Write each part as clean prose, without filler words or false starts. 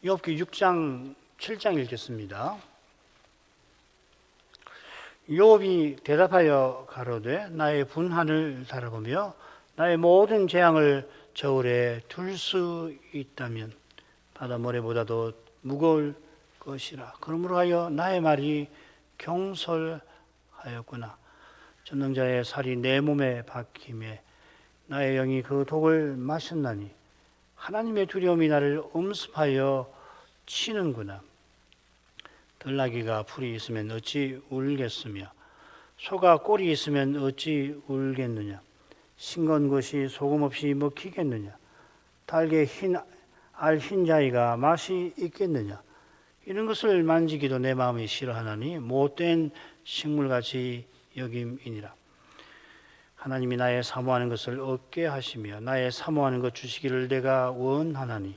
욥기 6장 7장 읽겠습니다. 욥이 대답하여 가로되 나의 분한을 달아보며 나의 모든 재앙을 저울에 둘 수 있다면 바다 모래보다도 무거울 것이라. 그러므로 하여 나의 말이 경솔하였구나. 전능자의 살이 내 몸에 박히매 나의 영이 그 독을 마셨나니 하나님의 두려움이 나를 엄습하여 치는구나. 들나귀가 풀이 있으면 어찌 울겠으며 소가 꼴이 있으면 어찌 울겠느냐. 싱거운 것이 소금 없이 먹히겠느냐. 달게 알 흰자위가 맛이 있겠느냐. 이런 것을 만지기도 내 마음이 싫어하나니 못된 식물같이 여김이니라. 하나님이 나의 사모하는 것을 얻게 하시며 나의 사모하는 것 주시기를 내가 원하나니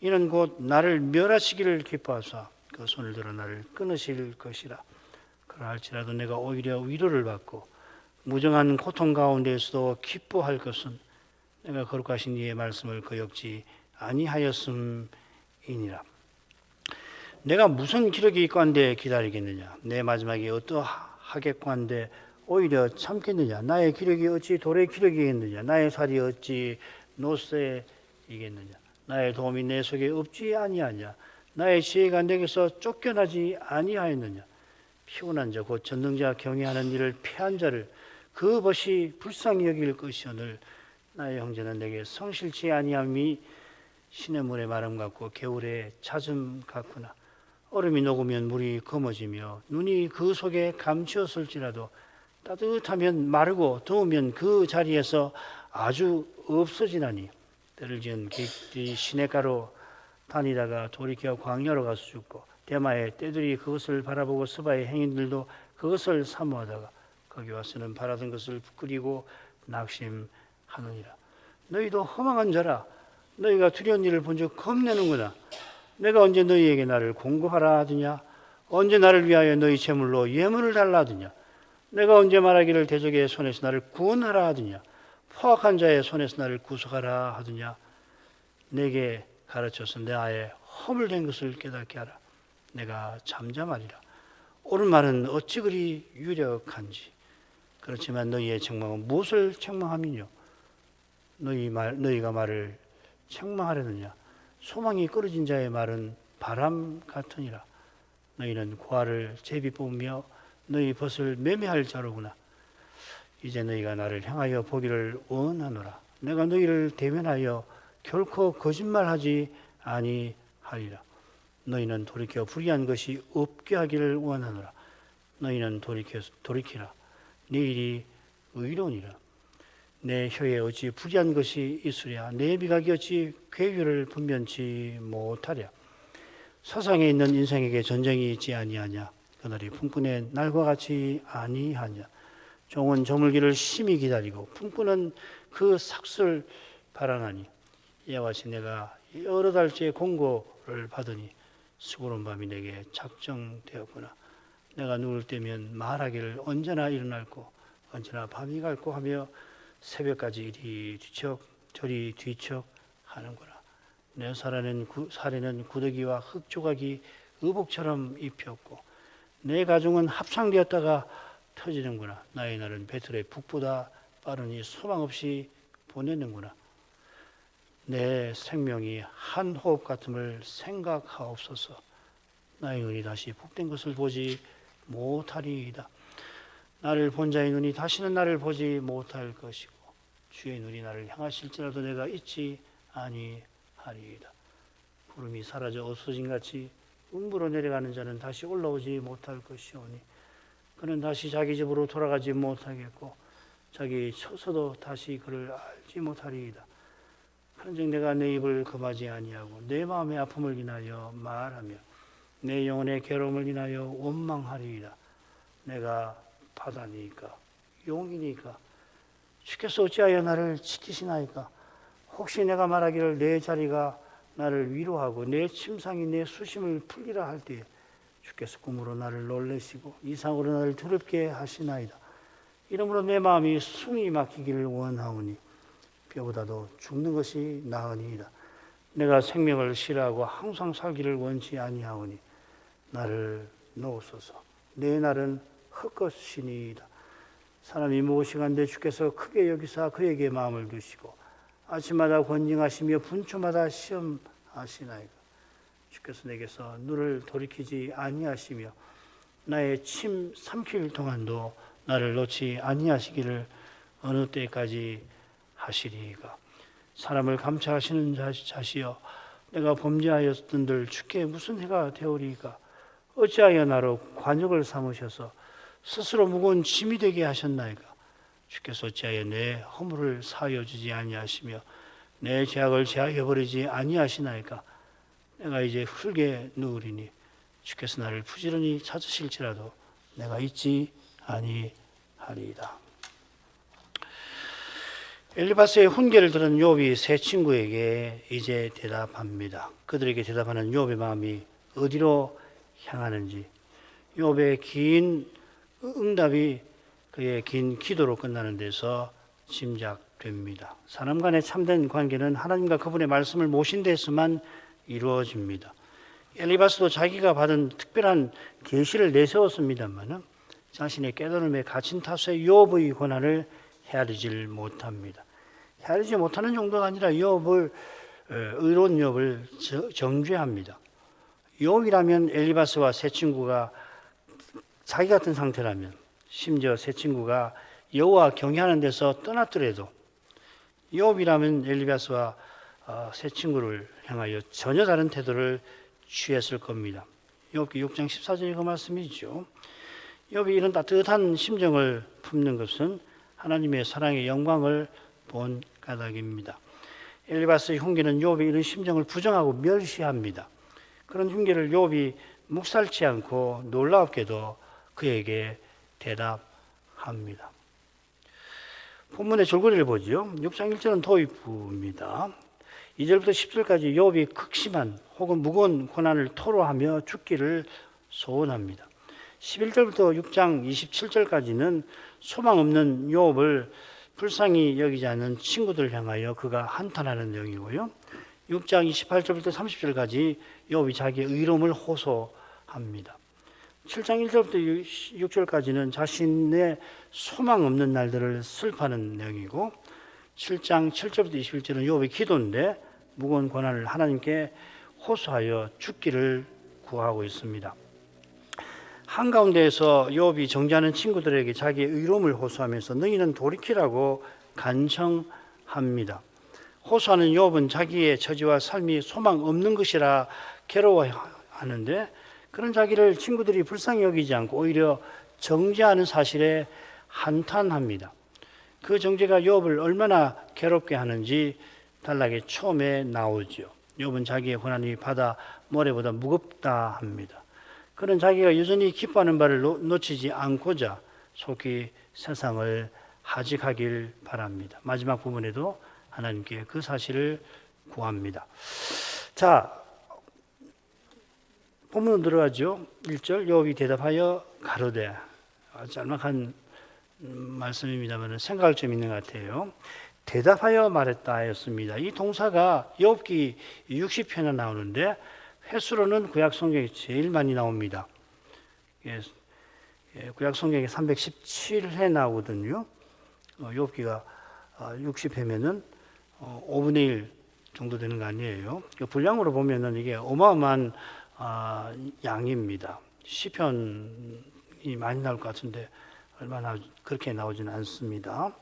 이는 곧 나를 멸하시기를 기뻐하사 그 손을 들어 나를 끊으실 것이라. 그러할지라도 내가 오히려 위로를 받고 무정한 고통 가운데에서도 기뻐할 것은 내가 거룩하신 이의 말씀을 거역지 아니하였음이니라. 내가 무슨 기력이 있고 한데 기다리겠느냐. 내 마지막이 어떠하겠고 한데 오히려 참겠느냐. 나의 기력이 어찌 돌의 기력이겠느냐. 나의 살이 어찌 노쇠이겠느냐. 나의 도움이 내 속에 없지 아니하냐. 나의 지혜가 내게서 쫓겨나지 아니하였느냐. 피곤한 자 곧 전능자 경외하는 일을 패한 자를 그 벗이 불쌍히 여길 것이오늘 나의 형제는 내게 성실치 아니함이 시냇물의 마름 같고 겨울의 잦음 같구나. 얼음이 녹으면 물이 검어지며 눈이 그 속에 감추었을지라도 따뜻하면 마르고 더우면 그 자리에서 아주 없어지나니 때를 지은 객들이 시냇가로 다니다가 돌이켜 광야로 가서 죽고 대마의 떼들이 그것을 바라보고 스바의 행인들도 그것을 사모하다가 거기 와서는 바라던 것을 부끄리고 낙심하느니라. 너희도 허망한 자라. 너희가 두려운 일을 본 적 겁내는구나. 내가 언제 너희에게 나를 공급하라 하더냐. 언제 나를 위하여 너희 재물로 예물을 달라 하더냐. 내가 언제 말하기를 대적의 손에서 나를 구원하라 하더냐. 포악한 자의 손에서 나를 구속하라 하더냐. 내게 가르쳐서 내 아에 허물된 것을 깨닫게 하라. 내가 잠잠하리라. 옳은 말은 어찌 그리 유력한지. 그렇지만 너희의 책망은 무엇을 책망함이뇨. 너희가 말을 책망하려느냐. 소망이 끊어진 자의 말은 바람 같으니라. 너희는 고아를 제비 뽑으며 너희 벗을 매매할 자로구나. 이제 너희가 나를 향하여 보기를 원하노라. 내가 너희를 대면하여 결코 거짓말하지 아니하리라. 너희는 돌이켜 불의한 것이 없게 하기를 원하노라. 너희는 돌이키라. 내 일이 의로우니라. 내 혀에 어찌 불의한 것이 있으랴. 내 미각이 어찌 괴유를 분변치 못하랴. 세상에 있는 인생에게 전쟁이 있지 아니하냐. 그날이 품꾼의 날과 같이 아니하냐. 종은 저물기를 심히 기다리고 품꾼은 그 삭슬 바라나니 이와 같이 내가 여러 달째 공고를 받으니 수고로운 밤이 내게 작정되었구나. 내가 누울 때면 말하기를 언제나 일어날고 언제나 밤이 갈고 하며 새벽까지 이리 뒤척 저리 뒤척 하는구나. 내 살에는 구더기와 흙조각이 의복처럼 입혔고 내 가중은 합창되었다가 터지는구나. 나의 날은 배틀의 북보다 빠르니 소망 없이 보내는구나. 내 생명이 한 호흡 같음을 생각하옵소서. 나의 눈이 다시 복된 것을 보지 못하리이다. 나를 본 자의 눈이 다시는 나를 보지 못할 것이고 주의 눈이 나를 향하실지라도 내가 잊지 아니하리이다. 구름이 사라져 없어진같이 음부로 내려가는 자는 다시 올라오지 못할 것이오니 그는 다시 자기 집으로 돌아가지 못하겠고 자기 처소도 다시 그를 알지 못하리이다. 그런즉 내가 내 입을 금하지 아니하고 내 마음의 아픔을 인하여 말하며 내 영혼의 괴로움을 인하여 원망하리이다. 내가 바다니까 용이니까 주께서 어찌하여 나를 지키시나이까. 혹시 내가 말하기를 내 자리가 나를 위로하고 내 침상이 내 수심을 풀리라 할 때에 주께서 꿈으로 나를 놀래시고 이상으로 나를 두렵게 하시나이다. 이러므로 내 마음이 숨이 막히기를 원하오니 뼈보다도 죽는 것이 나으니이다. 내가 생명을 싫어하고 항상 살기를 원치 아니하오니 나를 놓으소서. 내 날은 헛것이니이다. 사람이 무엇이간데 주께서 크게 여기사 그에게 마음을 두시고 아침마다 권징하시며 분초마다 시험하시나이까. 주께서 내게서 눈을 돌이키지 아니하시며 나의 침 삼킬 동안도 나를 놓지 아니하시기를 어느 때까지 하시리이까. 사람을 감찰하시는 자시여, 내가 범죄하였던들 주께 무슨 해가 되오리이까. 어찌하여 나로 관역을 삼으셔서 스스로 무거운 짐이 되게 하셨나이까. 주께서 어찌하여 내 허물을 사하여 주지 아니하시며 내 죄악을 제하여 버리지 아니하시나이까. 내가 이제 흙에 누우리니 주께서 나를 부지런히 찾으실지라도 내가 잊지 아니하리이다. 엘리바스의 훈계를 들은 욥이 세 친구에게 이제 대답합니다. 그들에게 대답하는 욥의 마음이 어디로 향하는지, 욥의 긴 응답이 그의 긴 기도로 끝나는 데서 짐작됩니다. 사람 간의 참된 관계는 하나님과 그분의 말씀을 모신 데서만 이루어집니다. 엘리바스도 자기가 받은 특별한 계시를 내세웠습니다만 자신의 깨달음에 갇힌 탓에 욥의 고난을 헤아리질 못합니다. 헤아리지 못하는 정도가 아니라 의로운 욥을 정죄합니다. 욥이라면 엘리바스와 세 친구가 자기 같은 상태라면, 심지어 세 친구가 여호와 경외하는 데서 떠났더라도 욥이라면 엘리바스와 세 친구를 향하여 전혀 다른 태도를 취했을 겁니다. 욥기 6장 14절의 그 말씀이죠. 욥이 이런 따뜻한 심정을 품는 것은 하나님의 사랑의 영광을 본 까닭입니다. 엘리바스의 흉기는 욥이 이런 심정을 부정하고 멸시합니다. 그런 흉기를 욥이 묵살치 않고 놀랍게도 그에게 대답합니다. 본문의 줄거리를 보죠. 6장 1절은 도입부입니다. 2절부터 10절까지 욥이 극심한 혹은 무거운 고난을 토로하며 죽기를 소원합니다. 11절부터 6장 27절까지는 소망 없는 욥을 불쌍히 여기지 않는 친구들을 향하여 그가 한탄하는 내용이고요. 6장 28절부터 30절까지 욥이 자기의 의로움을 호소합니다. 7장 1절부터 6절까지는 자신의 소망 없는 날들을 슬퍼하는 내용이고 7장 7절부터 21절은 욥의 기도인데 무거운 고난을 하나님께 호소하여 죽기를 구하고 있습니다. 한가운데에서 욥이 정죄하는 친구들에게 자기의 의로움을 호소하면서 너희는 돌이키라고 간청합니다. 호소하는 욥은 자기의 처지와 삶이 소망 없는 것이라 괴로워하는데 그런 자기를 친구들이 불쌍히 여기지 않고 오히려 정죄하는 사실에 한탄합니다. 그 정죄가 욥을 얼마나 괴롭게 하는지 단락에 처음에 나오죠. 욥은 자기의 고난이 바다 모래보다 무겁다 합니다. 그는 자기가 여전히 기뻐하는 바를 놓치지 않고자 속히 세상을 하직하길 바랍니다. 마지막 부분에도 하나님께 그 사실을 구합니다. 자, 본문으로 들어가죠. 1절 욥이 대답하여 가로되, 짤막한 말씀입니다만 생각할 점 있는 것 같아요. 대답하여 말했다 하였습니다. 이 동사가 욥기 60편에 나오는데 횟수로는 구약 성경에 제일 많이 나옵니다. 구약 성경에 317회 나오거든요. 욥기가 60회면은 5분의 1 정도 되는 거 아니에요. 분량으로 보면은 이게 어마어마한 양입니다. 시편이 많이 나올 것 같은데 얼마나 그렇게 나오지는 않습니다.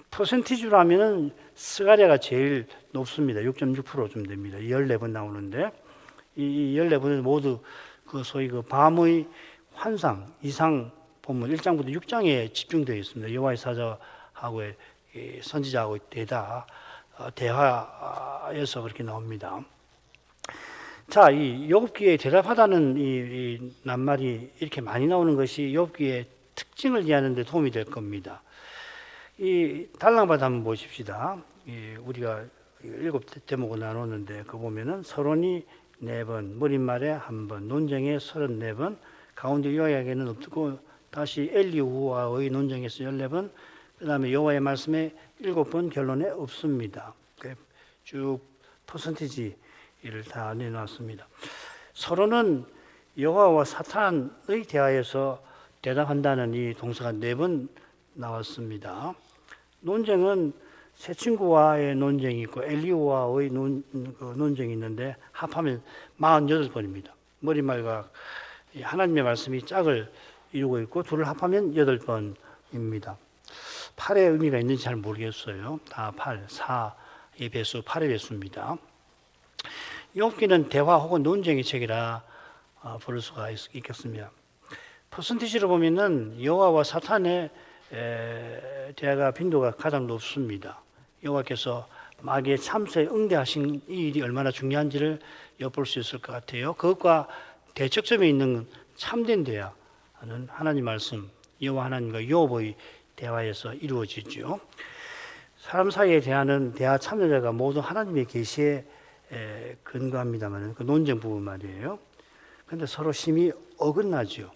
퍼센티지로 하면은 스가랴가 제일 높습니다. 6.6%좀 됩니다. 14번 나오는데 이 14번은 모두 그 소위 그 밤의 환상, 이상 본문 1장부터 6장에 집중되어 있습니다. 여호와의 사자하고의 선지자하고의 대화에서 그렇게 나옵니다. 자, 이 욥기에 대답하다는 이 낱말이 이렇게 많이 나오는 것이 욥기의 특징을 이해하는 데 도움이 될 겁니다. 이 달랑바다 한번 보십시다. 우리가 7대목을 나눴는데 그 보면은 서론이 4번, 머릿말에 1번, 논쟁에 34번, 가운데 요약에는 없고 다시 엘리후와의 논쟁에서 14번, 그 다음에 여호와의 말씀에 7번, 결론에 없습니다. 쭉 퍼센티지를 다 내놨습니다. 서로는 여호와와 사탄의 대화에서 대답한다는 이 동사가 4번 나왔습니다. 논쟁은 새 친구와의 논쟁이 있고 엘리오와의 논쟁이 있는데 합하면 48번입니다. 머리말과 하나님의 말씀이 짝을 이루고 있고 둘을 합하면 8번입니다. 8의 의미가 있는지 잘 모르겠어요. 다 8, 4의 배수, 8의 배수입니다. 욥기는 대화 혹은 논쟁의 책이라 부를 수가 있겠습니다. 퍼센티지로 보면은 여호와와 사탄의 대화가 빈도가 가장 높습니다. 여호와께서 마귀의 참소에 응대하신 이 일이 얼마나 중요한지를 엿볼 수 있을 것 같아요. 그것과 대척점에 있는 참된 대화는 하나님 말씀, 여호와 하나님과 욥의 대화에서 이루어지죠. 사람 사이의 대화는 대화 참여자가 모두 하나님의 계시에 근거합니다만 그 논쟁 부분 말이에요. 그런데 서로 심히 어긋나죠.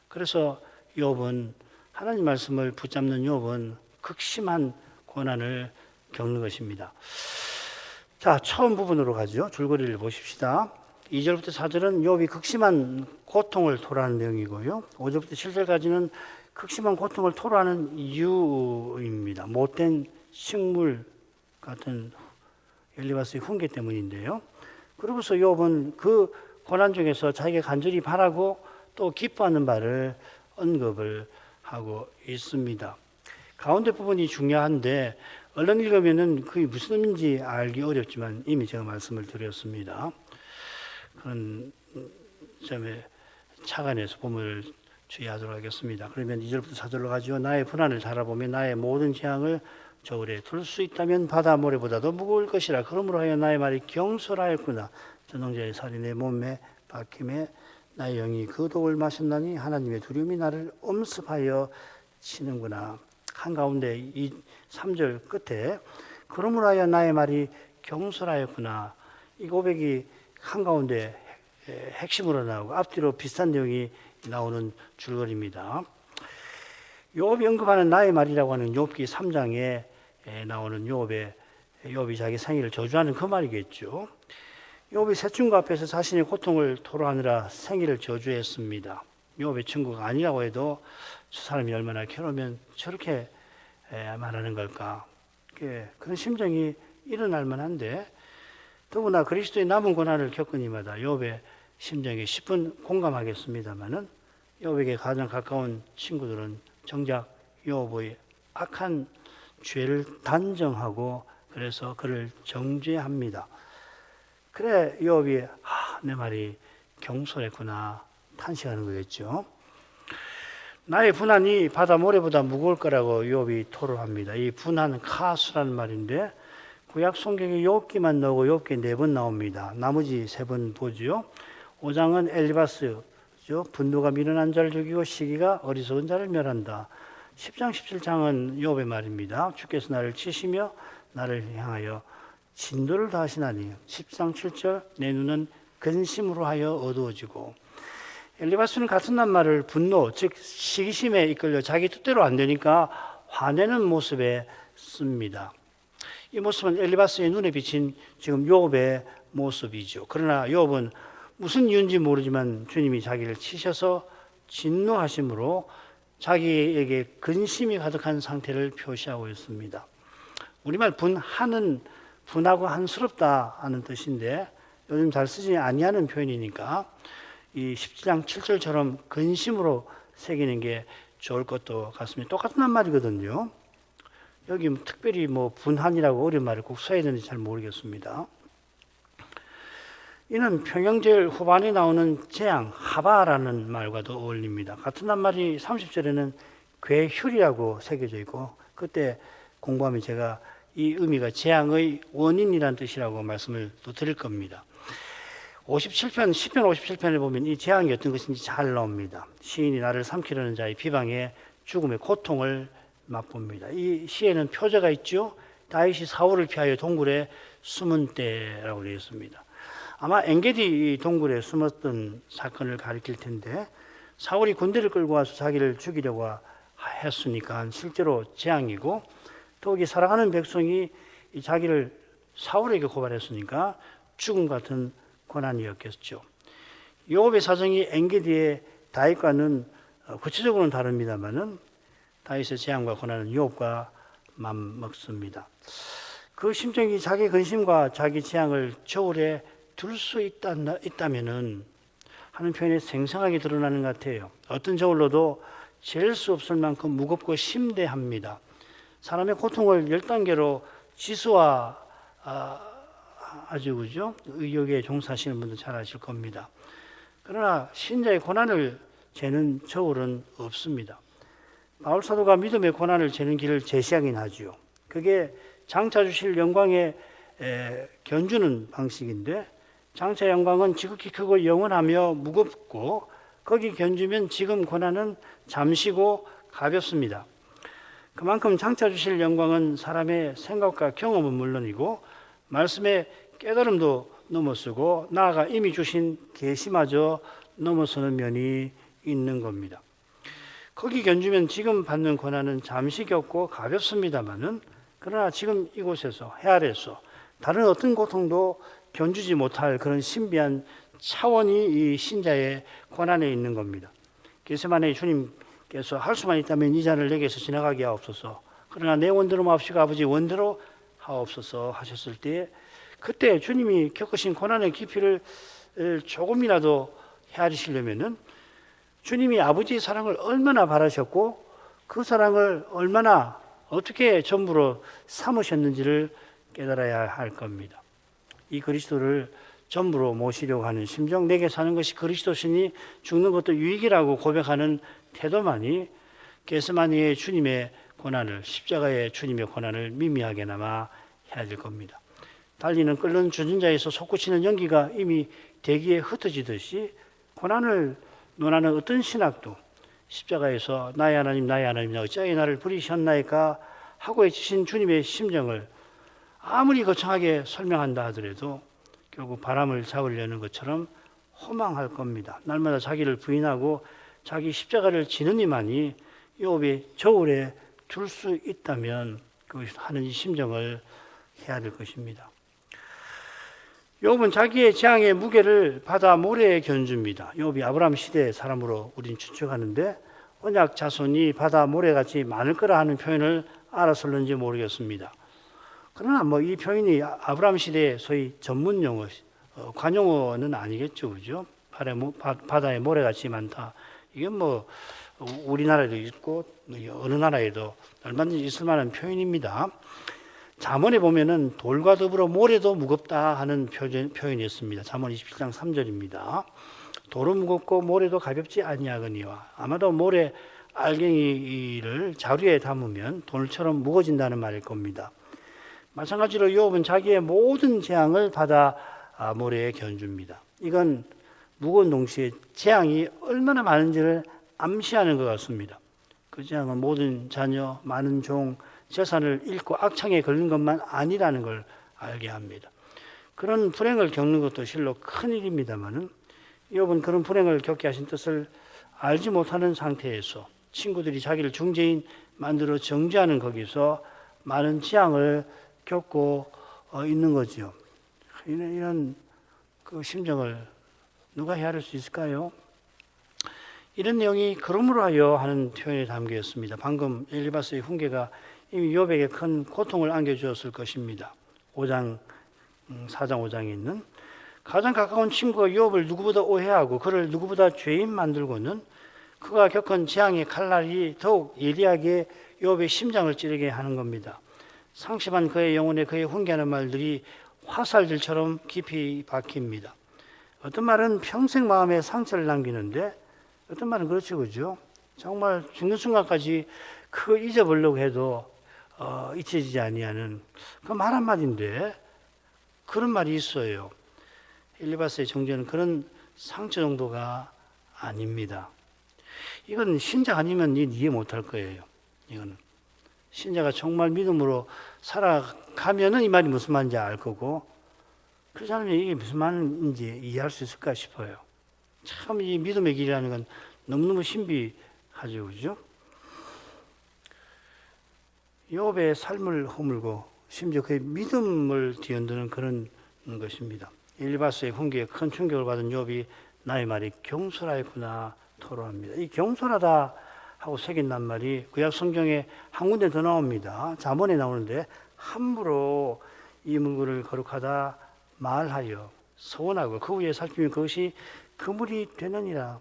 그래서 욥은 하나님 말씀을 붙잡는 욥은 극심한 고난을 겪는 것입니다. 자, 처음 부분으로 가죠. 줄거리를 보십시다. 2절부터 4절은 욥이 극심한 고통을 토로하는 내용이고요. 5절부터 7절까지는 극심한 고통을 토로하는 이유입니다. 못된 식물 같은 엘리바스의 훈계 때문인데요. 그러고서 욥은 그 고난 중에서 자기가 간절히 바라고 또 기뻐하는 바를 언급을 하고 있습니다. 가운데 부분이 중요한데 얼른 읽으면은 그게 무슨 의미인지 알기 어렵지만 이미 제가 말씀을 드렸습니다. 그런 점에 착안해서 본문을 주의하도록 하겠습니다. 그러면 2절부터 4절로 가지고 나의 분한을 달아보며 나의 모든 재앙을 저울에 둘 수 있다면 바다 모래보다도 무거울 것이라. 그러므로 하여 나의 말이 경솔하였구나. 전능자의 살이 내 몸에 박힘에 나의 영이 그 독을 마셨나니 하나님의 두려움이 나를 엄습하여 치는구나. 한가운데 이 3절 끝에 그러므로 하여 나의 말이 경솔하였구나. 이 고백이 한가운데 핵심으로 나오고 앞뒤로 비슷한 내용이 나오는 줄거리입니다. 욥이 언급하는 나의 말이라고 하는 욥기 3장에 나오는 욥이 자기 생일을 저주하는 그 말이겠죠. 욥이 세 친구 앞에서 자신의 고통을 토로하느라 생일을 저주했습니다. 욥의 친구가 아니라고 해도 저 사람이 얼마나 괴로우면 저렇게 말하는 걸까. 그런 심정이 일어날 만한데 더구나 그리스도의 남은 고난을 겪은 이마다 욥의 심정에 10분 공감하겠습니다마는 욥에게 가장 가까운 친구들은 정작 욥의 악한 죄를 단정하고 그래서 그를 정죄합니다. 그래 욥이 내 말이 경솔했구나 탄식하는 거겠죠. 나의 분한이 바다 모래보다 무거울 거라고 욥이 토로합니다. 이 분한은 카수라는 말인데 구약 성경에 욥기만 나오고 욥기 4번 나옵니다. 나머지 3번 보죠. 5장은 엘리바스죠. 분노가 미련한 자를 죽이고 시기가 어리석은 자를 멸한다. 10장 17장은 욥의 말입니다. 주께서 나를 치시며 나를 향하여 진도를 다하시나니. 10장 7절 내 눈은 근심으로 하여 어두워지고. 엘리바스는 같은 낱말을 분노 즉 시기심에 이끌려 자기 뜻대로 안 되니까 화내는 모습에 씁니다. 이 모습은 엘리바스의 눈에 비친 지금 욥의 모습이죠. 그러나 욥은 무슨 이유인지 모르지만 주님이 자기를 치셔서 진노하심으로 자기에게 근심이 가득한 상태를 표시하고 있습니다. 우리말 분하는 분하고 한스럽다 하는 뜻인데 요즘 잘 쓰지 아니하는 표현이니까 이 17장 7절처럼 근심으로 새기는 게 좋을 것도 같습니다. 똑같은 말이거든요. 여기 특별히 분한이라고 어려운 말을 꼭 써야 되는지 잘 모르겠습니다. 이는 평형절 후반에 나오는 재앙, 하바라는 말과도 어울립니다. 같은 말이 30절에는 괴휼이라고 새겨져 있고 그때 공부하면 제가 이 의미가 재앙의 원인이라는 뜻이라고 말씀을 또 드릴 겁니다. 57편, 시편 57편에 보면 이 재앙이 어떤 것인지 잘 나옵니다. 시인이 나를 삼키려는 자의 비방에 죽음의 고통을 맛봅니다. 이 시에는 표제가 있죠. 다윗이 사울을 피하여 동굴에 숨은 때라고 되어 있습니다. 아마 엔게디 동굴에 숨었던 사건을 가리킬 텐데 사울이 군대를 끌고 와서 자기를 죽이려고 했으니까 실제로 재앙이고 또 여기 살아가는 백성이 자기를 사울에게 고발했으니까 죽음 같은 고난이었겠죠. 요압의 사정이 엔게디의 다윗과는 구체적으로는 다릅니다만은 다윗의 재앙과 고난은 요압과 맞먹습니다. 그 심정이 자기 근심과 자기 재앙을 저울에 둘 수 있다면은 하는 표현이 생생하게 드러나는 것 같아요. 어떤 저울로도 잴 수 없을 만큼 무겁고 심대합니다. 사람의 고통을 10단계로 지수화 아주 그죠? 의욕에 종사하시는 분들 잘 아실 겁니다. 그러나 신자의 고난을 재는 저울은 없습니다. 바울 사도가 믿음의 고난을 재는 길을 제시하긴 하지요. 그게 장차 주실 영광에 견주는 방식인데, 장차 영광은 지극히 크고 영원하며 무겁고 거기 견주면 지금 고난은 잠시고 가볍습니다. 그만큼 장차 주실 영광은 사람의 생각과 경험은 물론이고 말씀의 깨달음도 넘어서고 나아가 이미 주신 계시마저 넘어서는 면이 있는 겁니다. 거기 견주면 지금 받는 고난은 잠시 겪고 가볍습니다마는, 그러나 지금 이곳에서 해 아래서 다른 어떤 고통도 견주지 못할 그런 신비한 차원이 이 신자의 고난에 있는 겁니다. 겟세마네 주님께서 할 수만 있다면 이 잔을 내게서 지나가게 하옵소서, 그러나 내 원대로 마옵시고 아버지 원대로 하옵소서 하셨을 때, 그때 주님이 겪으신 고난의 깊이를 조금이라도 헤아리시려면은 주님이 아버지의 사랑을 얼마나 바라셨고 그 사랑을 얼마나 어떻게 전부로 삼으셨는지를 깨달아야 할 겁니다. 이 그리스도를 전부로 모시려고 하는 심정, 내게 사는 것이 그리스도시니 죽는 것도 유익이라고 고백하는 태도만이 겟세마네의 주님의 고난을, 십자가의 주님의 고난을 미미하게나마 해야 될 겁니다. 달리는 끓는 주전자에서 솟구치는 연기가 이미 대기에 흩어지듯이 고난을 논하는 어떤 신학도 십자가에서 나의 하나님 어찌하여 나를 버리셨나이까 하고 외치신 주님의 심정을 아무리 거창하게 설명한다 하더라도 결국 바람을 잡으려는 것처럼 허망할 겁니다. 날마다 자기를 부인하고 자기 십자가를 지는 이만이 욥의 저울에 둘 수 있다면 그 하는 이 심정을 해야 될 것입니다. 욥은 자기의 재앙의 무게를 바다 모래에 견줍니다. 욥이 아브라함 시대의 사람으로 우리는 추측하는데 언약 자손이 바다 모래같이 많을 거라 하는 표현을 알아서는지 모르겠습니다. 그러나 이 표현이 아브라함 시대의 소위 전문 용어, 관용어는 아니겠죠, 그죠? 바다에 모래같이 많다. 이게 우리나라에도 있고 어느 나라에도 얼마든지 있을 만한 표현입니다. 잠언에 보면은 돌과 더불어 모래도 무겁다 하는 표현이 있습니다. 잠언 27장 3절입니다. 돌은 무겁고 모래도 가볍지 아니하거니와. 아마도 모래 알갱이를 자루에 담으면 돌처럼 무거워진다는 말일 겁니다. 마찬가지로 욥은 자기의 모든 재앙을 바다 모래에 견줍니다. 이건 무거운 동시에 재앙이 얼마나 많은지를 암시하는 것 같습니다. 그 재앙은 모든 자녀, 많은 종, 재산을 잃고 악창에 걸린 것만 아니라는 걸 알게 합니다. 그런 불행을 겪는 것도 실로 큰일입니다만은 욥은 그런 불행을 겪게 하신 뜻을 알지 못하는 상태에서 친구들이 자기를 중재인 만들어 정죄하는 거기서 많은 재앙을 겪고 있는 거죠. 이런 그 심정을 누가 헤아릴 수 있을까요? 이런 내용이 그러므로 하여 하는 표현에 담겨 있습니다. 방금 엘리바스의 훈계가 이미 욥에게 큰 고통을 안겨주었을 것입니다. 4장 5장에 있는 가장 가까운 친구가 욥을 누구보다 오해하고 그를 누구보다 죄인 만들고는 그가 겪은 재앙의 칼날이 더욱 예리하게 욥의 심장을 찌르게 하는 겁니다. 상심한 그의 영혼에 그의 훈계하는 말들이 화살들처럼 깊이 박힙니다. 어떤 말은 평생 마음에 상처를 남기는데 어떤 말은 그렇죠, 그죠? 정말 죽는 순간까지 그거 잊어보려고 해도 잊혀지지 아니하는 그 말 한마디인데 그런 말이 있어요. 엘리바스의 정죄는 그런 상처 정도가 아닙니다. 이건 신자 아니면 이해 못할 거예요. 이거는 신자가 정말 믿음으로 살아가면은 이 말이 무슨 말인지 알 거고, 그렇지 않으면 이게 무슨 말인지 이해할 수 있을까 싶어요. 참 이 믿음의 길이라는 건 너무너무 신비하죠, 그죠? 욥의 삶을 허물고 심지어 그의 믿음을 뒤흔드는 그런 것입니다. 엘리바스의 훈계에 큰 충격을 받은 욥이 나의 말이 경솔하였구나 토로합니다. 이 경솔하다 하고 새긴 낱말이 구약 성경에 한 군데 더 나옵니다. 잠언에 나오는데 함부로 이 물건을 거룩하다 말하여 서원하고 그 후에 살피면 그것이 그물이 되느니라.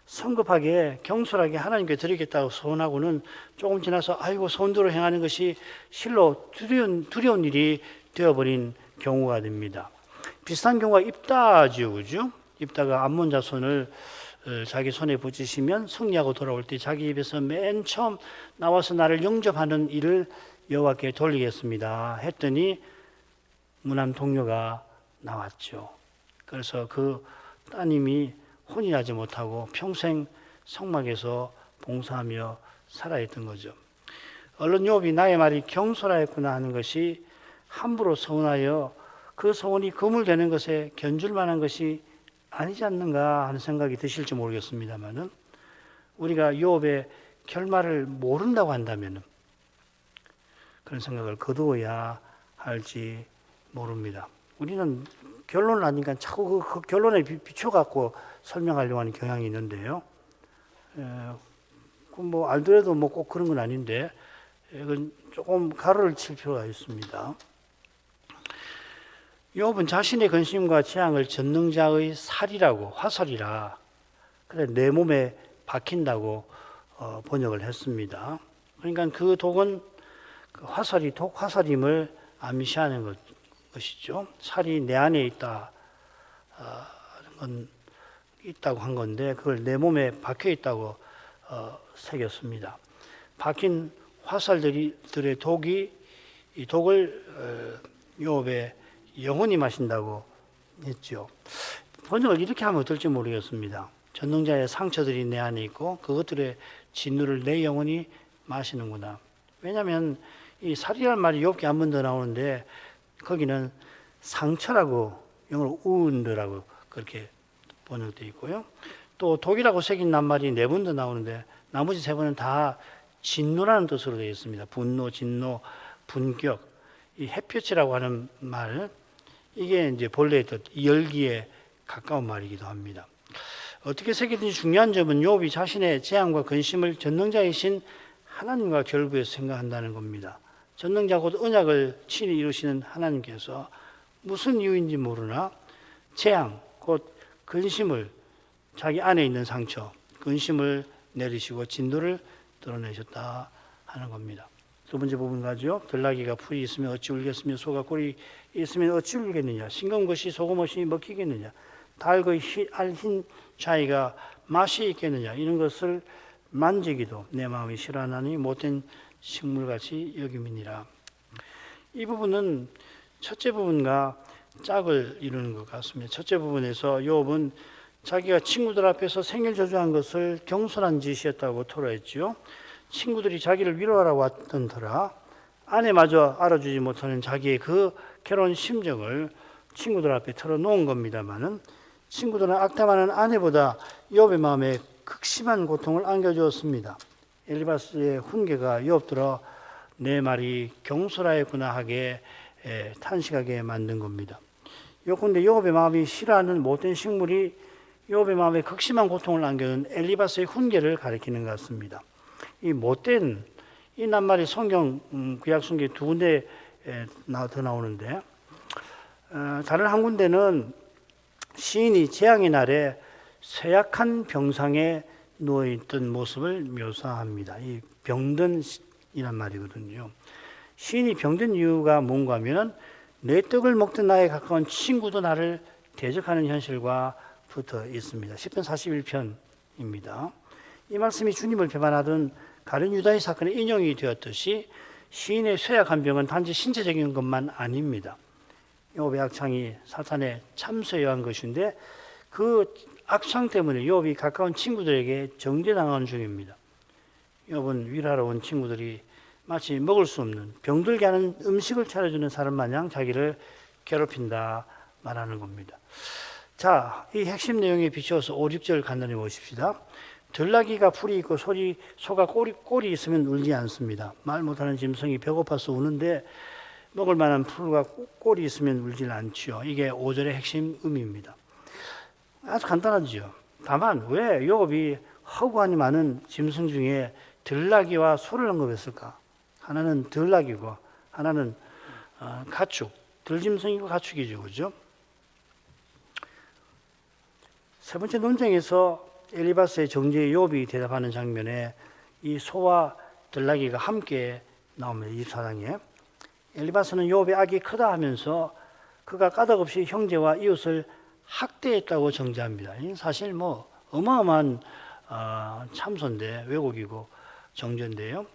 성급하게 경솔하게 하나님께 드리겠다고 서원하고는 조금 지나서 아이고 서원대로 행하는 것이 실로 두려운 일이 되어버린 경우가 됩니다. 비슷한 경우가 입다지요, 그죠? 입다가 암몬 자손을 자기 손에 붙이시면 승리하고 돌아올 때 자기 입에서 맨 처음 나와서 나를 영접하는 일을 여호와께 돌리겠습니다 했더니 무남 동료가 나왔죠. 그래서 그 따님이 혼인하지 못하고 평생 성막에서 봉사하며 살아있던 거죠. 얼른 욥이 나의 말이 경솔하였구나 하는 것이 함부로 서운하여 그 서운이 그물되는 것에 견줄 만한 것이 아니지 않는가 하는 생각이 드실지 모르겠습니다만은 우리가 욥의 결말을 모른다고 한다면 그런 생각을 거두어야 할지 모릅니다. 우리는 결론을 아니까 자꾸 그 결론에 비춰갖고 설명하려고 하는 경향이 있는데요. 뭐 알더라도 뭐 꼭 그런 건 아닌데 이건 조금 가로를 칠 필요가 있습니다. 욥은 자신의 근심과 재앙을 전능자의 살이라고 화살이라 그래 내 몸에 박힌다고 번역을 했습니다. 그러니까 그 독은 그 화살이 독 화살임을 암시하는 것이죠. 살이 내 안에 있다고 한 건데 그걸 내 몸에 박혀 있다고 새겼습니다. 박힌 화살들의 독이 이 독을 욥의 영혼이 마신다고 했죠. 번역을 이렇게 하면 어떨지 모르겠습니다. 전능자의 상처들이 내 안에 있고 그것들의 진노를 내 영혼이 마시는구나. 왜냐하면 이 살이란 말이 욥기 한 번 더 나오는데 거기는 상처라고 영어로 wound라고 그렇게 번역되어 있고요. 또 독이라고 새긴 낱말이 4번 더 나오는데 나머지 3번은 다 진노라는 뜻으로 되어 있습니다. 분노, 진노, 분격. 이 햇볕이라고 하는 말 이게 이제 본래의 뜻 열기에 가까운 말이기도 합니다. 어떻게 새기든지 중요한 점은 욥이 자신의 재앙과 근심을 전능자이신 하나님과 결부해서 생각한다는 겁니다. 전능자 곧 언약을 친히 이루시는 하나님께서 무슨 이유인지 모르나 재앙 곧 근심을 자기 안에 있는 상처 근심을 내리시고 진노를 드러내셨다 하는 겁니다. 두 번째 부분 가죠. 들나귀가 풀이 있으면 어찌 울겠으며 소가 꼴이 있으면 어찌 울겠느냐. 싱거운 것이 소금 없이 먹히겠느냐. 달의 흰 자위가 맛이 있겠느냐. 이런 것을 만지기도 내 마음이 싫어하나니 못된 식물같이 여김이니라. 이 부분은 첫째 부분과 짝을 이루는 것 같습니다. 첫째 부분에서 욥은 자기가 친구들 앞에서 생일 저주한 것을 경솔한 짓이었다고 토로했지요. 친구들이 자기를 위로하러 왔던 터라 아내마저 알아주지 못하는 자기의 그 괴로운 심정을 친구들 앞에 털어놓은 겁니다마는 친구들은 악담하는 아내보다 욥의 마음에 극심한 고통을 안겨주었습니다. 엘리바스의 훈계가 욥들어 내 말이 경솔하였구나 하게 탄식하게 만든 겁니다. 요컨대 욥의 마음이 싫어하는 못된 식물이 욥의 마음에 극심한 고통을 안겨준 엘리바스의 훈계를 가리키는 것 같습니다. 이 못된 이 낱말이 성경 구약 성경에 2군데 더 나오는데 다른 한 군데는 시인이 재앙의 날에 쇠약한 병상에 누워있던 모습을 묘사합니다. 이 병든 이란 말이거든요. 시인이 병든 이유가 뭔가 하면 내 떡을 먹던 나에 가까운 친구도 나를 대적하는 현실과 붙어 있습니다. 10편 41편입니다. 이 말씀이 주님을 배반하던 가룟 유다의 사건의 인용이 되었듯이 시인의 쇠약한 병은 단지 신체적인 것만 아닙니다. 욥의 악창이 사탄의 참소에 의한 것인데 그 악창 때문에 욥이 가까운 친구들에게 정죄당하는 중입니다. 욥은 위로하러 온 친구들이 마치 먹을 수 없는 병들게 하는 음식을 차려주는 사람 마냥 자기를 괴롭힌다 말하는 겁니다. 자, 이 핵심 내용에 비추어서 5, 6절 간단히 보십시다. 들나귀가 풀이 있고 소가 꼴이 있으면 울지 않습니다. 말 못하는 짐승이 배고파서 우는데 먹을 만한 풀과 꼴이 있으면 울질 않지요. 이게 5절의 핵심 의미입니다. 아주 간단하죠. 다만 왜 야곱이 허구한이 많은 짐승 중에 들나귀와 소를 언급했을까? 하나는 들나귀고 하나는 가축, 들짐승이고 가축이죠. 그죠? 세 번째 논쟁에서 엘리바스의 정죄에 야곱이 대답하는 장면에 이 소와 들나귀가 함께 나옵니다. 24장에. 엘리바스는 야곱의 악이 크다 하면서 그가 까닭없이 형제와 이웃을 학대했다고 정죄합니다. 사실 어마어마한 참소인데, 왜곡이고 정죄인데요.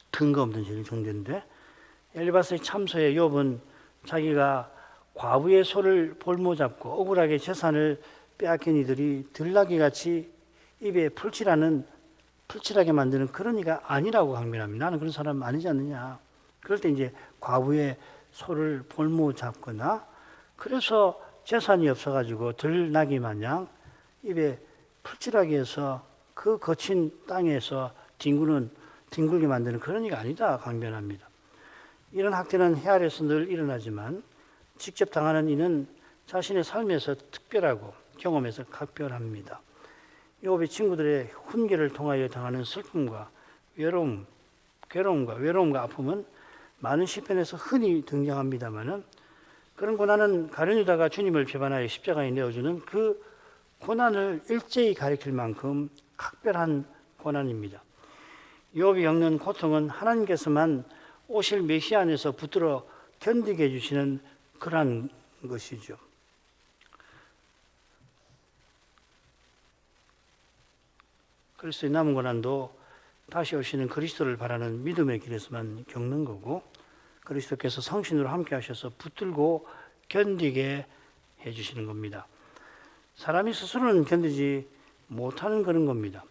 근거 없는 정죄인데, 엘리바스의 참소에 욥은 자기가 과부의 소를 볼모 잡고 억울하게 재산을 빼앗긴 이들이 들나귀같이 입에 풀칠하게 만드는 그런 이가 아니라고 강변합니다. 나는 그런 사람 아니지 않느냐. 그럴 때 이제 과부의 소를 볼모 잡거나 그래서 재산이 없어가지고 들나귀 마냥 입에 풀칠하게 해서 그 거친 땅에서 뒹굴게 만드는 그런 이가 아니다 강변합니다. 이런 학대는 해아래서 늘 일어나지만 직접 당하는 이는 자신의 삶에서 특별하고 경험에서 각별합니다. 욥의 친구들의 훈계를 통하여 당하는 슬픔과 괴로움과 아픔은 많은 시편에서 흔히 등장합니다마는 그런 고난은 가룟 유다가 주님을 배반하여 십자가에 내어주는 그 고난을 일제히 가리킬 만큼 각별한 고난입니다. 욥이 겪는 고통은 하나님께서만 오실 메시아 안에서 붙들어 견디게 해주시는 그러한 것이죠. 그리스도의 남은 고난도 다시 오시는 그리스도를 바라는 믿음의 길에서만 겪는 거고 그리스도께서 성신으로 함께 하셔서 붙들고 견디게 해주시는 겁니다. 사람이 스스로는 견디지 못하는 그런 겁니다.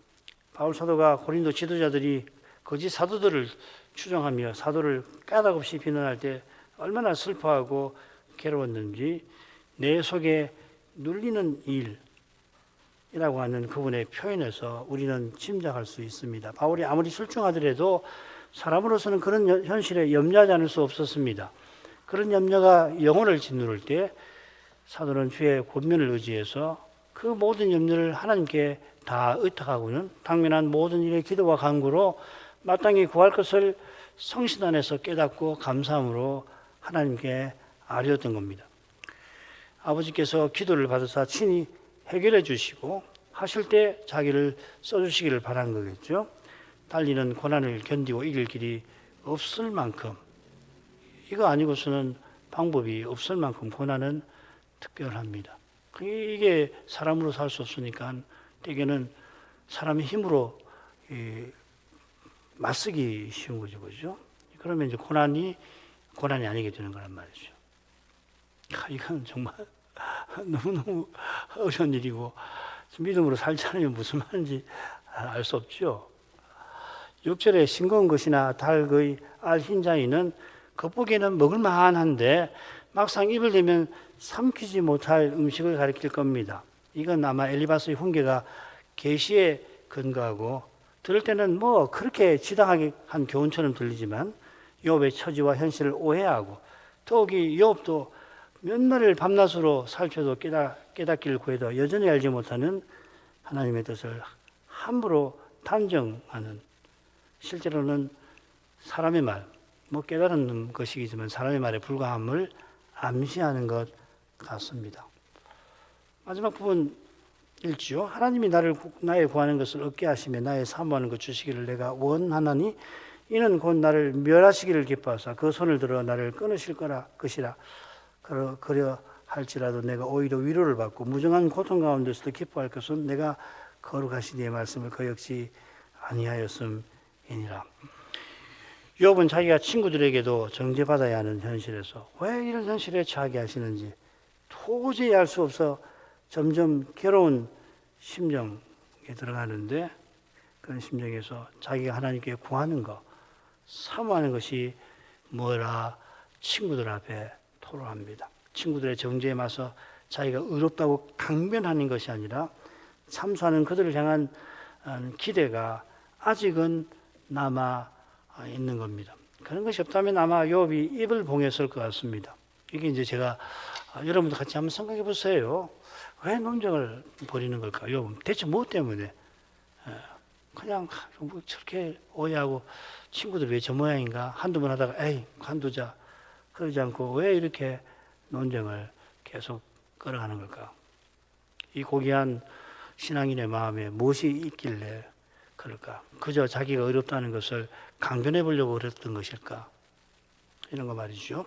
바울 사도가 고린도 지도자들이 거짓 사도들을 추종하며 사도를 까닭없이 비난할 때 얼마나 슬퍼하고 괴로웠는지 내 속에 눌리는 일이라고 하는 그분의 표현에서 우리는 짐작할 수 있습니다. 바울이 아무리 출중하더라도 사람으로서는 그런 현실에 염려하지 않을 수 없었습니다. 그런 염려가 영혼을 짓누를 때 사도는 주의 권면을 의지해서 그 모든 염려를 하나님께 다 의탁하고는 당면한 모든 일의 기도와 간구로 마땅히 구할 것을 성신 안에서 깨닫고 감사함으로 하나님께 아뢰었던 겁니다. 아버지께서 기도를 받으사 친히 해결해 주시고 하실 때 자기를 써주시기를 바라는 거겠죠. 달리는 고난을 견디고 이길 길이 없을 만큼 이거 아니고서는 방법이 없을 만큼 고난은 특별합니다. 이게 사람으로 살 수 없으니까 대개는 사람의 힘으로 맞서기 쉬운 거죠, 그죠? 그러면 이제 고난이 아니게 되는 거란 말이죠. 이건 정말 너무너무 어려운 일이고 믿음으로 살지 않으면 무슨 말인지 알 수 없죠. 6절에 싱거운 것이나 닭의 알 흰자위는 겉보기에는 먹을 만한데 막상 입을 대면 삼키지 못할 음식을 가리킬 겁니다. 이건 아마 엘리바스의 훈계가 계시에 근거하고 들을 때는 그렇게 지당하게 한 교훈처럼 들리지만 욥의 처지와 현실을 오해하고 더욱이 욥도 몇 날을 밤낮으로 살펴도 깨닫기를 구해도 여전히 알지 못하는 하나님의 뜻을 함부로 단정하는 실제로는 사람의 말, 깨달은 것이지만 사람의 말에 불과함을 암시하는 것 같습니다. 마지막 부분 읽지요. 하나님이 나의 구하는 것을 얻게 하시며 나의 사모하는 것 주시기를 내가 원하나니 이는 곧 나를 멸하시기를 기뻐하사 그 손을 들어 나를 끊으실 것이라 그려 할지라도 내가 오히려 위로를 받고 무정한 고통 가운데서도 기뻐할 것은 내가 거룩하신 이의 말씀을 그 역시 아니하였음이니라. 욥은 자기가 친구들에게도 정죄받아야 하는 현실에서 왜 이런 현실에 처하게 하시는지 도저히 알 수 없어 점점 괴로운 심정에 들어가는데 그런 심정에서 자기가 하나님께 구하는 것, 사모하는 것이 뭐라 친구들 앞에 토로합니다. 친구들의 정죄에 맞서 자기가 의롭다고 강변하는 것이 아니라 참수하는 그들을 향한 기대가 아직은 남아 있는 겁니다. 그런 것이 없다면 아마 욥이 입을 봉했을 것 같습니다. 이게 이제 제가 여러분도 같이 한번 생각해 보세요. 왜 논쟁을 벌이는 걸까? 욥은 대체 무엇 때문에? 그냥 뭐 저렇게 오해하고 친구들 왜 저 모양인가? 한두 번 하다가 에이 관두자 그러지 않고 왜 이렇게 논쟁을 계속 끌어가는 걸까? 이 고귀한 신앙인의 마음에 무엇이 있길래 그럴까? 그저 자기가 어렵다는 것을 강변해 보려고 그랬던 것일까? 이런 거 말이죠.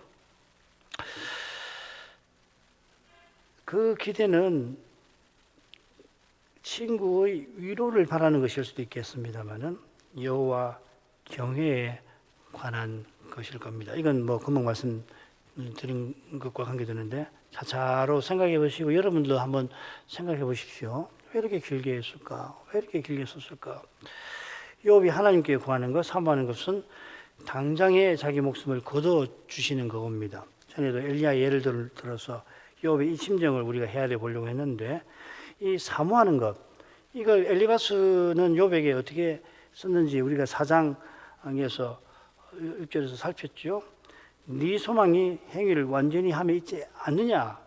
그 기대는 친구의 위로를 바라는 것일 수도 있겠습니다만은 여호와 경외에 관한 것일 겁니다. 이건 뭐 금방 말씀드린 것과 관계되는데 차차로 생각해 보시고 여러분도 한번 생각해 보십시오. 왜 이렇게 길게 했을까? 왜 이렇게 길게 썼을까? 욥이 하나님께 구하는 것, 사모하는 것은 당장에 자기 목숨을 거둬 주시는 그겁니다. 전에도 엘리야 예를 들어서 욥의 이 심정을 우리가 헤아려 보려고 했는데 이 사모하는 것, 이걸 엘리바스는 욥에게 어떻게 썼는지 우리가 4장에서 6절에서 살폈죠. 네 소망이 행위를 완전히 함에 있지 않느냐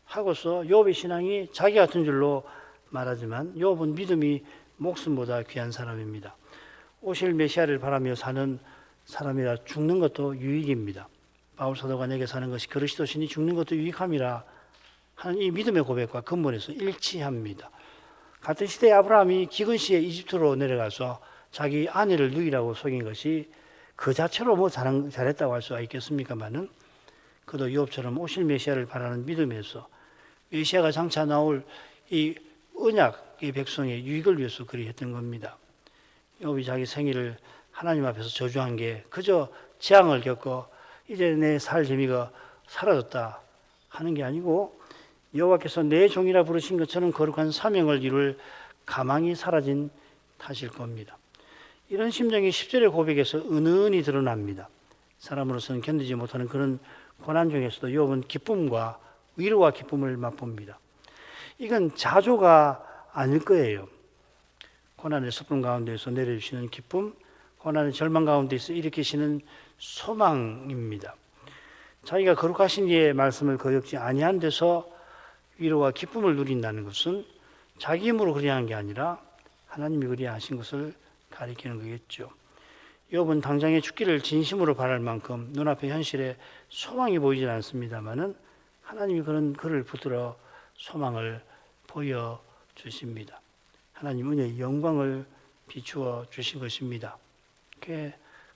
하고서 욥의 신앙이 자기 같은 줄로 말하지만 욥은 믿음이 목숨보다 귀한 사람입니다. 오실 메시아를 바라며 사는 사람이라 죽는 것도 유익입니다. 바울 사도가 내게 사는 것이 그리스도시니 죽는 것도 유익함이라 하는 이 믿음의 고백과 근본에서 일치합니다. 같은 시대의 아브라함이 기근 시에 이집트로 내려가서 자기 아내를 누이라고 속인 것이 그 자체로 뭐 잘했다고 할 수가 있겠습니까마는 그도 욥처럼 오실 메시아를 바라는 믿음에서 메시아가 장차 나올 이 언약의 백성의 유익을 위해서 그리 했던 겁니다. 욥이 자기 생일을 하나님 앞에서 저주한 게 그저 재앙을 겪고 이제 내 살 재미가 사라졌다 하는 게 아니고 여호와께서 내 종이라 부르신 것처럼 거룩한 사명을 이룰 가망이 사라진 탓일 겁니다. 이런 심정이 10절의 고백에서 은은히 드러납니다. 사람으로서는 견디지 못하는 그런 고난 중에서도 욥은 기쁨과 위로와 기쁨을 맛봅니다. 이건 자조가 아닐 거예요. 고난의 습분 가운데서 내려주시는 기쁨, 고난의 절망 가운데서 일으키시는 소망입니다. 자기가 거룩하신 이의 말씀을 거역지 아니한 데서 위로와 기쁨을 누린다는 것은 자기 힘으로 그리한 게 아니라 하나님이 그리하신 것을 가리키는 거겠죠. 욥은 당장에 죽기를 진심으로 바랄 만큼 눈앞의 현실에 소망이 보이질 않습니다만은 하나님이 그를 붙들어 소망을 보여주십니다. 하나님 은혜의 영광을 비추어 주신 것입니다.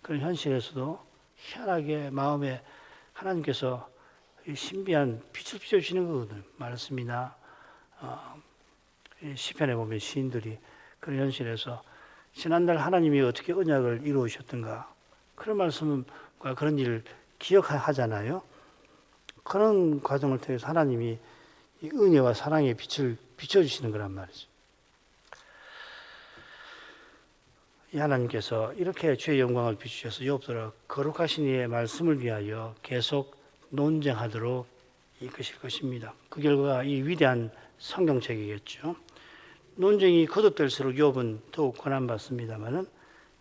그런 현실에서도 희한하게 마음에 하나님께서 신비한 빛을 비춰주시는 거거든요. 말씀이나 시편에 보면 시인들이 그런 현실에서 지난날 하나님이 어떻게 언약을 이루으셨던가 그런 말씀과 그런 일을 기억하잖아요. 그런 과정을 통해서 하나님이 이 은혜와 사랑의 빛을 비춰주시는 거란 말이죠. 이 하나님께서 이렇게 주의 영광을 비추셔서 욥들아 거룩하신 이의 말씀을 위하여 계속 논쟁하도록 이끄실 것입니다. 그 결과가 이 위대한 성경책이겠죠. 논쟁이 거듭될수록 욥은 더욱 고난받습니다마는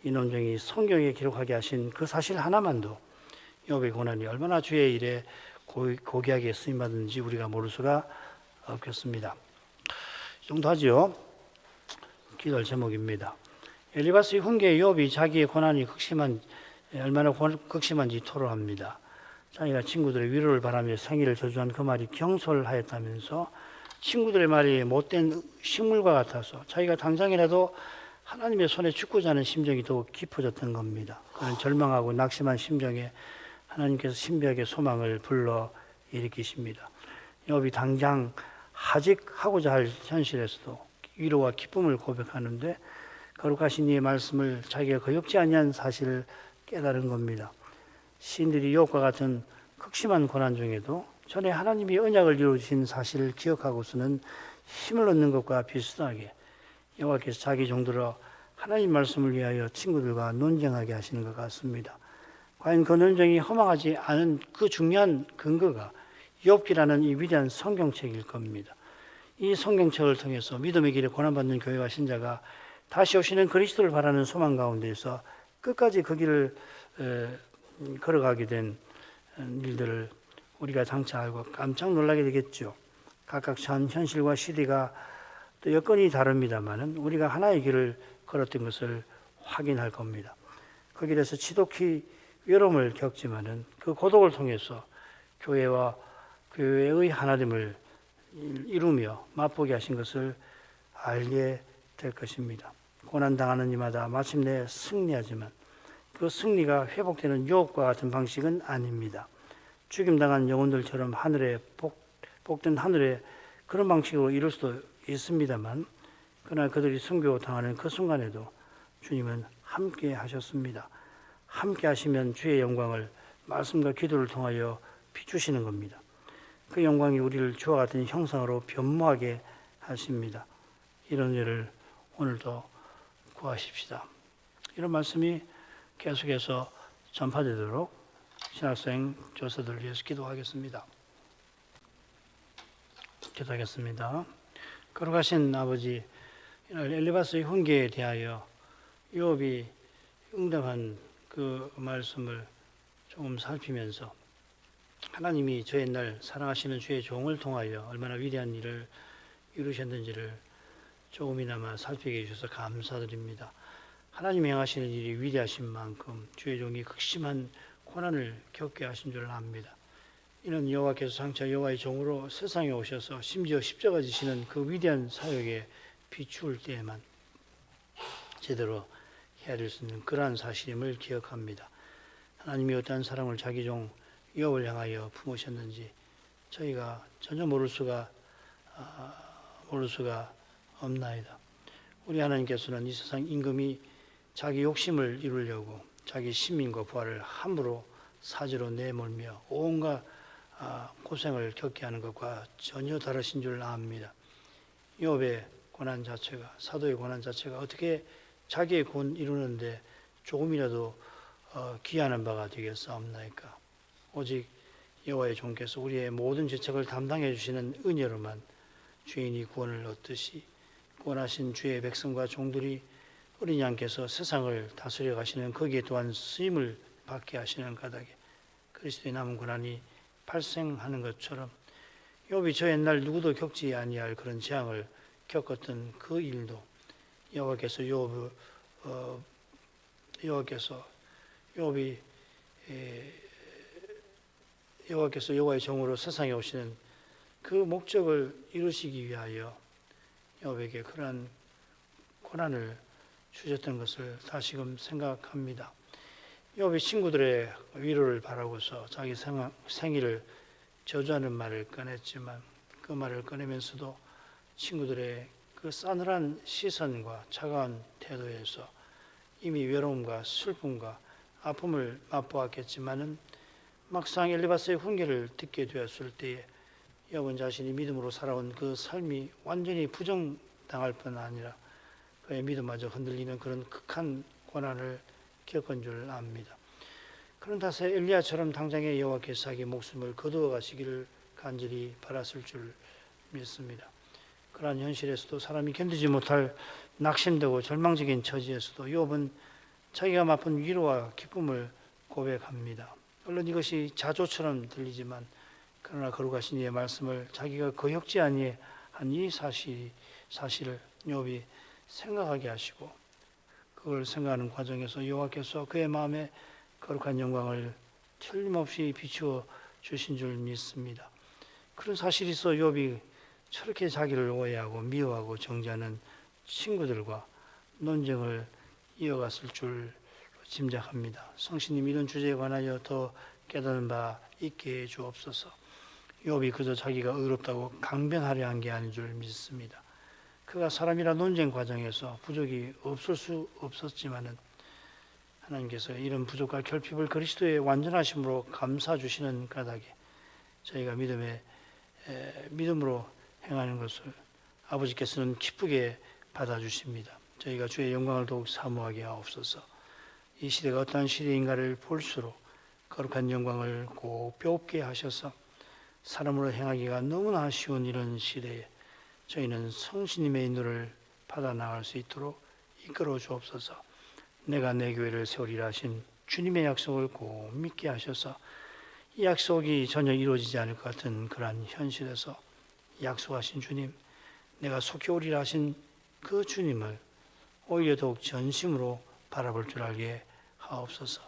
이 논쟁이 성경에 기록하게 하신 그 사실 하나만도 욥의 고난이 얼마나 주의 일에 고귀하게 쓰임받는지 우리가 모를 수가 없겠습니다. 이 정도 하죠. 기도할 제목입니다. 엘리바스의 훈계에 욥이 자기의 고난이 얼마나 극심한지 토로합니다. 자기가 친구들의 위로를 바라며 생일을 저주한 그 말이 경솔하였다면서 친구들의 말이 못된 식물과 같아서 자기가 당장이라도 하나님의 손에 죽고자 하는 심정이 더욱 깊어졌던 겁니다. 그런 절망하고 낙심한 심정에 하나님께서 신비하게 소망을 불러 일으키십니다. 욥이 당장 하직하고자 할 현실에서도 위로와 기쁨을 고백하는데 거룩하신 이의 말씀을 자기가 거역지 아니한 사실을 깨달은 겁니다. 시인들이 욥과 같은 극심한 고난 중에도 전에 하나님이 언약을 이루신 사실을 기억하고서는 힘을 얻는 것과 비슷하게 여호와께서 자기 종들어 하나님 말씀을 위하여 친구들과 논쟁하게 하시는 것 같습니다. 과연 그 논쟁이 허망하지 않은 그 중요한 근거가 욥기라는 이 위대한 성경책일 겁니다. 이 성경책을 통해서 믿음의 길에 고난받는 교회와 신자가 다시 오시는 그리스도를 바라는 소망 가운데서 끝까지 그 길을 걸어가게 된 일들을 우리가 장차 알고 깜짝 놀라게 되겠죠. 각각 처한 현실과 시대가 또 여건이 다릅니다만은 우리가 하나의 길을 걸었던 것을 확인할 겁니다. 그 길에서 지독히 외로움을 겪지만은 그 고독을 통해서 교회와 교회의 하나됨을 이루며 맛보게 하신 것을 알게 될 것입니다. 고난당하는 이마다 마침내 승리하지만 그 승리가 회복되는 유혹과 같은 방식은 아닙니다. 죽임당한 영혼들처럼 하늘에 복된 하늘에 그런 방식으로 이룰 수도 있습니다만 그러나 그들이 순교당하는 그 순간에도 주님은 함께 하셨습니다. 함께 하시면 주의 영광을 말씀과 기도를 통하여 비추시는 겁니다. 그 영광이 우리를 주와 같은 형상으로 변모하게 하십니다. 이런 일을 오늘도 구하십시다. 이런 말씀이 계속해서 전파되도록 신학생 교사들을 위해서 기도하겠습니다. 기도하겠습니다. 거룩하신 아버지, 엘리바스의 훈계에 대하여 요업이 응답한 그 말씀을 조금 살피면서 하나님이 저 옛날 사랑하시는 주의 종을 통하여 얼마나 위대한 일을 이루셨는지를 조금이나마 살피게 해주셔서 감사드립니다. 하나님이 행하시는 일이 위대하신 만큼 주의 종이 극심한 고난을 겪게 하신 줄 압니다. 이는 여호와께서 장차 여호와의 종으로 세상에 오셔서 심지어 십자가 지시는 그 위대한 사역에 비추을 때에만 제대로 헤아릴 수 있는 그러한 사실임을 기억합니다. 하나님이 어떠한 사랑을 자기 종 요업을 향하여 품으셨는지 저희가 전혀 모를 수가 없나이다. 우리 하나님께서는 이 세상 임금이 자기 욕심을 이루려고 자기 시민과 부하를 함부로 사지로 내몰며 온갖 고생을 겪게 하는 것과 전혀 다르신 줄 압니다. 요업의 고난 자체가, 사도의 고난 자체가 어떻게 자기의 권 이루는데 조금이라도 귀하는 바가 되겠사옵나이까. 오직 여호와의 종께서 우리의 모든 죄책을 담당해 주시는 은혜로만 주인이 구원을 얻듯이 구원하신 주의 백성과 종들이 어린 양께서 세상을 다스려 가시는 거기에 또한 쓰임을 받게 하시는 까닭에 그리스도의 남은 고난이 발생하는 것처럼 욥이 저 옛날 누구도 겪지 아니할 그런 재앙을 겪었던 그 일도 여호와께서 여호와의 종으로 세상에 오시는 그 목적을 이루시기 위하여 욥에게 그러한 고난을 주셨던 것을 다시금 생각합니다. 욥이 친구들의 위로를 바라고서 자기 생일을 저주하는 말을 꺼냈지만 그 말을 꺼내면서도 친구들의 그 싸늘한 시선과 차가운 태도에서 이미 외로움과 슬픔과 아픔을 맛보았겠지만은 막상 엘리바스의 훈계를 듣게 되었을 때에 욥은 자신이 믿음으로 살아온 그 삶이 완전히 부정당할 뿐 아니라 그의 믿음마저 흔들리는 그런 극한 고난을 겪은 줄 압니다. 그런 탓에 엘리야처럼 당장에 여호와께서 자기 목숨을 거두어 가시기를 간절히 바랐을 줄 믿습니다. 그러한 현실에서도 사람이 견디지 못할 낙심되고 절망적인 처지에서도 욥은 자기가 맛본 위로와 기쁨을 고백합니다. 물론 이것이 자조처럼 들리지만 그러나 거룩하신 이의 말씀을 자기가 거역지 아니한 이 사실을 욥이 생각하게 하시고 그걸 생각하는 과정에서 여호와께서 그의 마음에 거룩한 영광을 틀림없이 비추어 주신 줄 믿습니다. 그런 사실이 있어 욥이 저렇게 자기를 오해하고 미워하고 정죄하는 친구들과 논쟁을 이어갔을 줄 짐작합니다. 성신님 이런 주제에 관하여 더 깨닫는 바 있게 해 주옵소서. 욥이 그저 자기가 의롭다고 강변하려 한 게 아닌 줄 믿습니다. 그가 사람이라 논쟁 과정에서 부족이 없을 수 없었지만은 하나님께서 이런 부족과 결핍을 그리스도의 완전하심으로 감싸 주시는 까닭에 저희가 믿음으로 행하는 것을 아버지께서는 기쁘게 받아주십니다. 저희가 주의 영광을 더욱 사모하게 하옵소서. 이 시대가 어떠한 시대인가를 볼수록 거룩한 영광을 꼭 배웁게 하셔서 사람으로 행하기가 너무나 쉬운 이런 시대에 저희는 성신님의 인도를 받아 나갈 수 있도록 이끌어 주옵소서. 내가 내 교회를 세우리라 하신 주님의 약속을 꼭 믿게 하셔서 이 약속이 전혀 이루어지지 않을 것 같은 그러한 현실에서 약속하신 주님, 내가 속히 오리라 하신 그 주님을 오히려 더욱 전심으로 바라볼 줄 알게 하옵소서.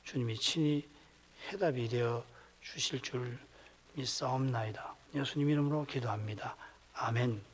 주님이 친히 해답이 되어 주실 줄 믿사옵나이다. 예수님 이름으로 기도합니다. 아멘.